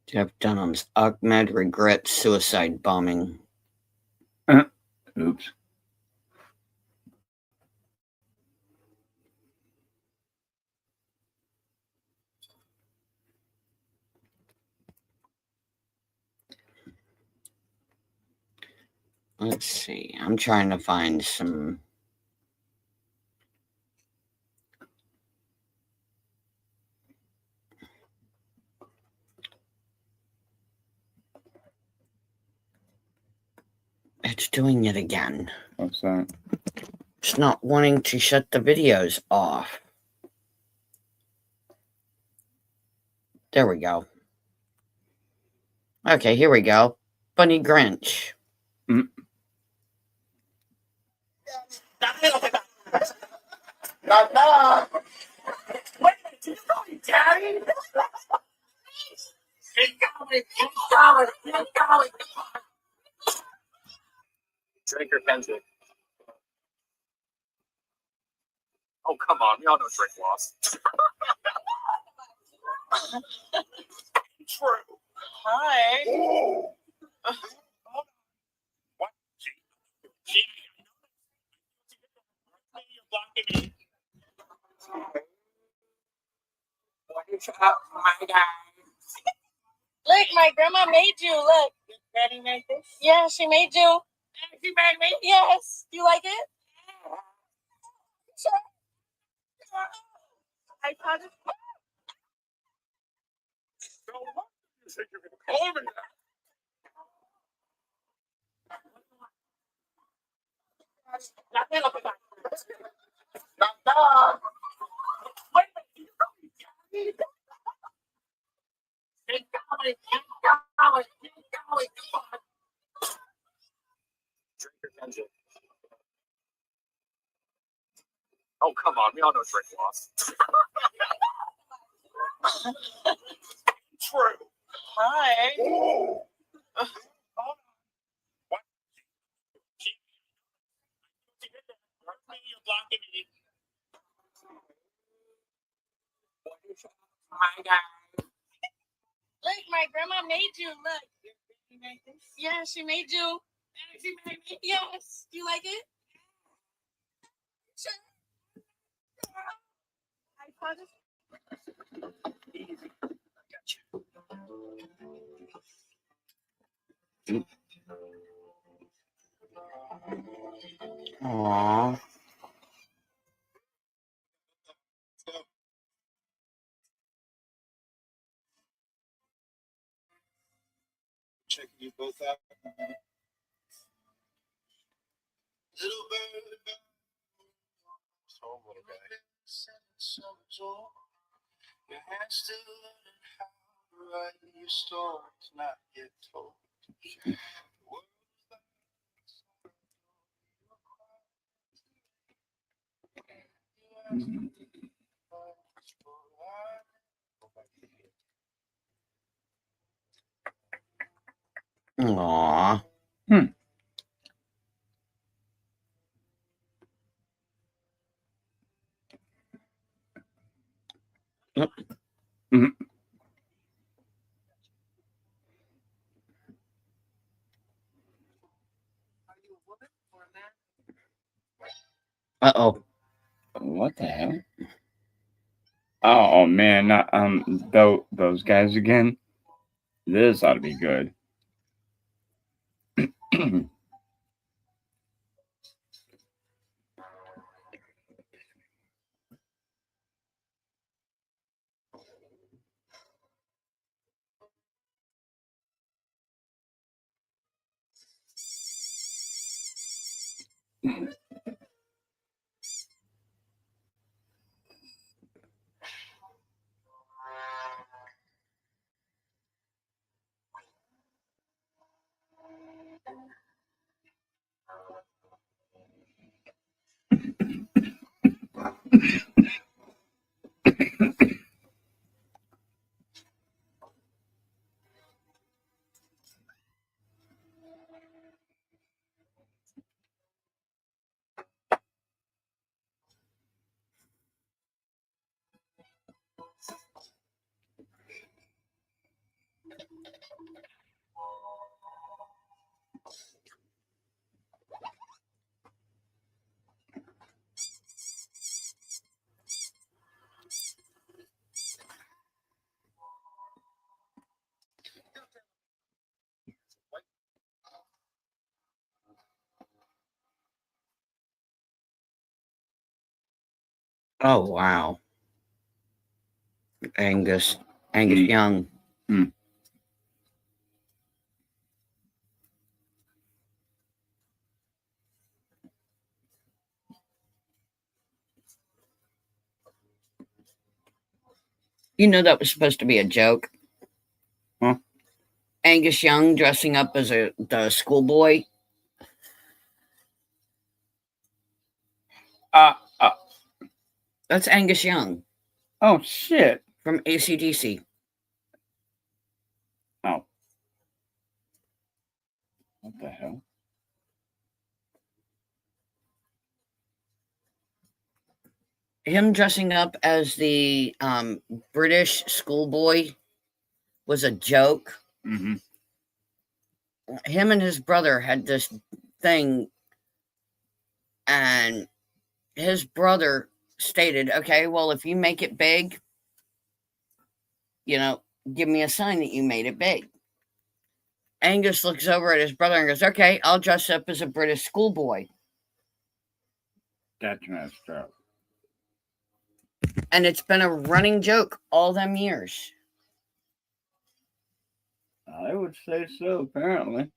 Jeff Dunham's Ahmed regrets suicide bombing. Oops. Let's see. I'm trying to find some. It's doing it again. What's that? It's not wanting to shut the videos off. There we go. Okay, here we go. Bunny Grinch. Daddy. Drink your Kendrick. Oh, come on. We all know drink lost. True. Hi. What? You're blocking me. What is up, my guy? Look, my grandma made you. Look. Daddy made this? Yeah, she made you. She made me? Yes. You like it? Sure. I thought it. So what? You think you're gonna call me that? Drink your Kendrick. Oh, come on. We all know drink lost. True. Hi. What? You're blocking me. My guy. Look, my grandma made you. Look. Yeah, she made you. She made me. Yes. Do you like it? Sure. I thought it. Aww. Checking you both out. Little bird. So little guy. Your hand's still learning how to write your stories, not yet told. Aww. Yep. Uh-oh. What the hell? Oh man, not those guys again. This ought to be good. Oh wow. Angus Young. You know that was supposed to be a joke. Huh? Angus Young dressing up as the schoolboy. That's Angus Young Oh shit. from AC/DC. Oh. What the hell? Him dressing up as the British schoolboy was a joke. Mm-hmm. Him and his brother had this thing, and his brother stated, okay, well, if you make it big, give me a sign that you made it big. Angus looks over at his brother and goes, okay, I'll dress up as a British schoolboy. That's messed up. And it's been a running joke all them years. I would say so, apparently.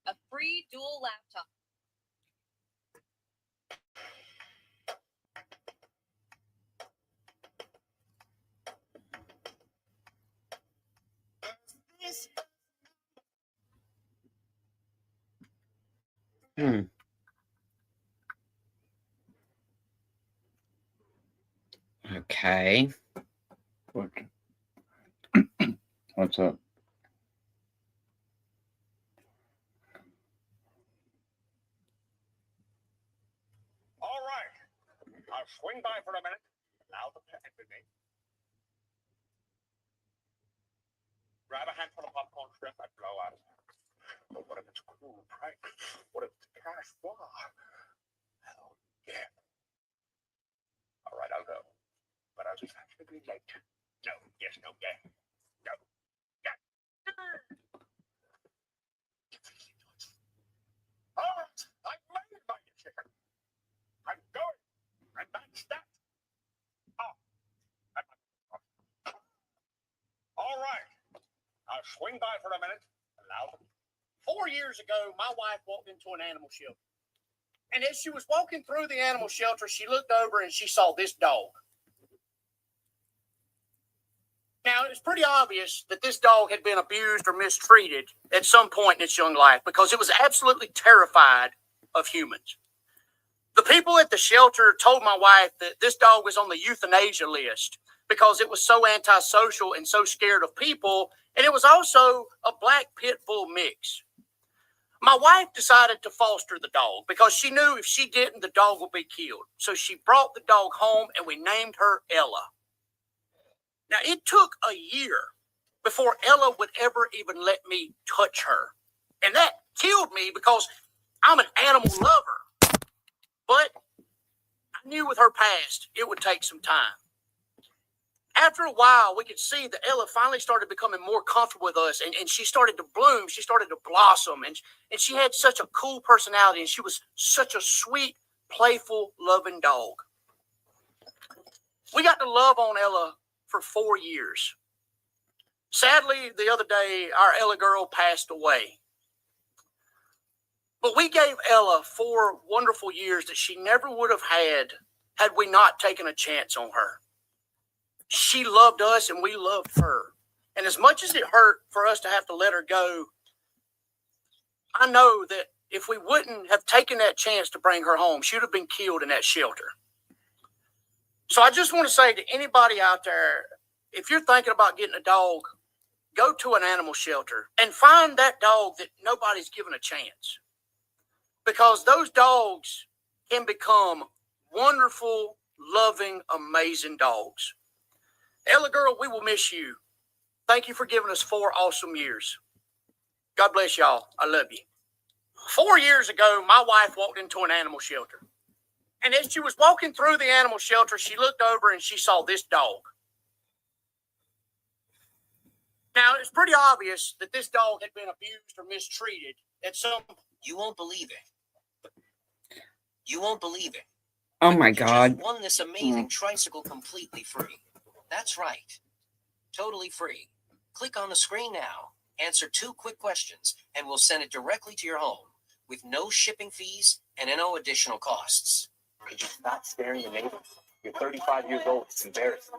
A free dual laptop. Okay. What's up? All right. I'll swing by for a minute. Now the pen with me. Grab a handful of popcorn shrimp and blow out. But what if it's a cruel prank? What if it's a Francois. Oh, yeah. All right, I'll go. But I'll just actually be late. No, yes, no, yeah. No, yeah. All right, I made my decision. I'm going. And that's that. Oh. All right. I'll swing by for a minute. Allow them. 4 years ago, my wife walked into an animal shelter. And as she was walking through the animal shelter, she looked over and she saw this dog. Now, it's pretty obvious that this dog had been abused or mistreated at some point in its young life because it was absolutely terrified of humans. The people at the shelter told my wife that this dog was on the euthanasia list because it was so antisocial and so scared of people, and it was also a black pit bull mix. My wife decided to foster the dog because she knew if she didn't, the dog would be killed. So she brought the dog home and we named her Ella. Now, it took a year before Ella would ever even let me touch her. And that killed me because I'm an animal lover. But I knew with her past, it would take some time. After a while, we could see that Ella finally started becoming more comfortable with us, and she started to bloom. She started to blossom, and she had such a cool personality, and she was such a sweet, playful, loving dog. We got to love on Ella for 4 years. Sadly, the other day, our Ella girl passed away. But we gave Ella 4 wonderful years that she never would have had we not taken a chance on her. She loved us and we loved her. And as much as it hurt for us to have to let her go, I know that if we wouldn't have taken that chance to bring her home, she would have been killed in that shelter. So I just want to say to anybody out there, if you're thinking about getting a dog, go to an animal shelter and find that dog that nobody's given a chance. Because those dogs can become wonderful, loving, amazing dogs. Ella girl, we will miss you. Thank you for giving us 4 awesome years. God bless y'all. I love you. 4 years ago, my wife walked into an animal shelter. And as she was walking through the animal shelter, she looked over and she saw this dog. Now, it's pretty obvious that this dog had been abused or mistreated at some point. You won't believe it. You won't believe it. Oh my You God. just won this amazing tricycle completely free. That's right. Totally free. Click on the screen now, answer 2 quick questions, and we'll send it directly to your home with no shipping fees and no additional costs. Could you stop staring at your neighbors? You're 35 years old. It's embarrassing.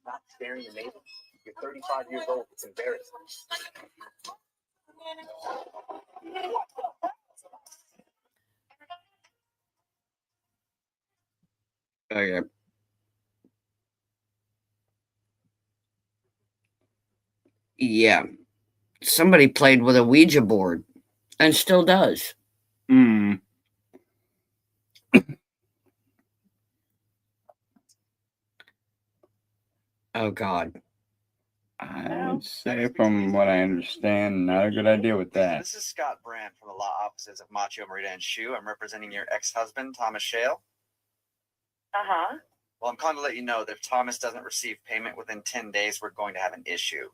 Stop staring at your neighbors. You're 35 years old. It's embarrassing. Okay. Yeah. Somebody played with a Ouija board and still does. Hmm. Oh God. I would say, from what I understand, not a good idea with that. This is Scott Brandt from the law offices of Macho Marita and Shu. I'm representing your ex-husband, Thomas Shale. Uh-huh. Well, I'm calling to let you know that if Thomas doesn't receive payment within 10 days, we're going to have an issue.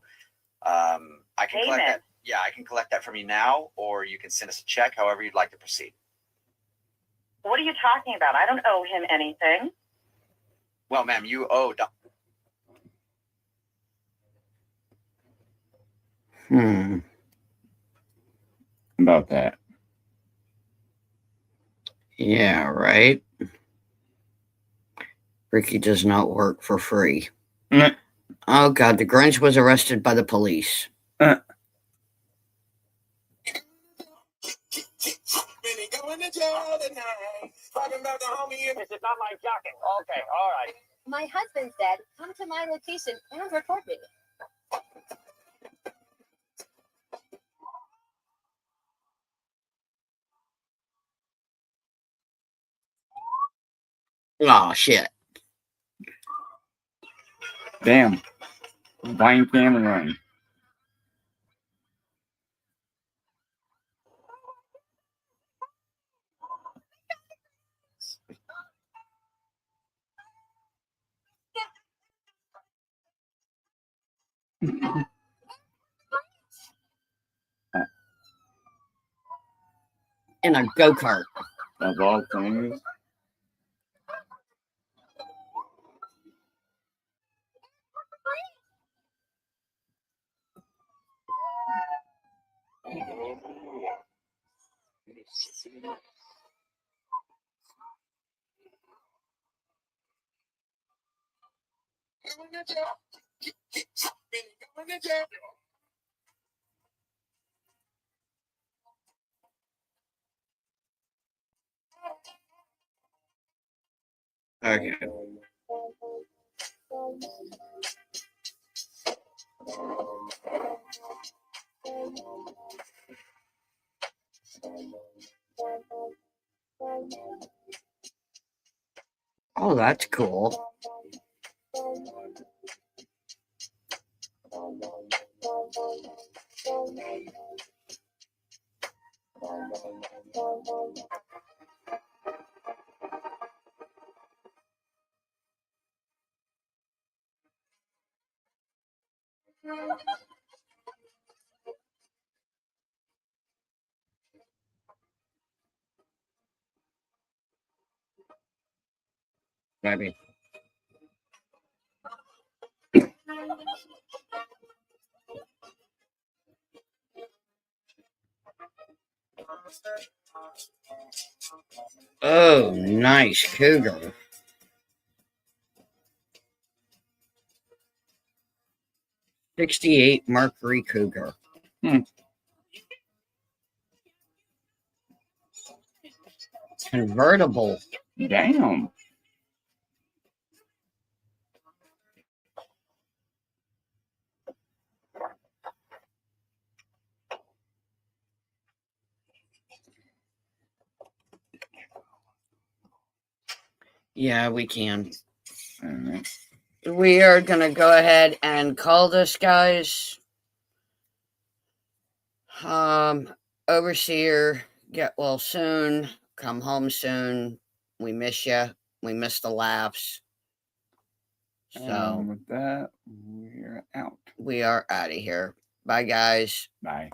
I can collect that. Yeah, I can collect that from you now, or you can send us a check, however you'd like to proceed. What are you talking about? I don't owe him anything. Well, ma'am, you owe... About that. Yeah, right. Ricky does not work for free. Oh God, the Grinch was arrested by the police. Going to jail tonight. Talking about the homie. Is it not my jacket? Okay, all right. My husband said, come to my location and record me. Oh shit. Damn. Buying camera running. In a go-kart. Of all things. Okay. Oh, that's cool. Maybe. Oh, nice cougar. '68 Mercury Cougar. Convertible. Damn. Yeah, we can. All right. We are going to go ahead and call this, guys. Overseer, get well soon. Come home soon. We miss you. We miss the laughs. So with that, we're out. we are out of here. Bye, guys. Bye.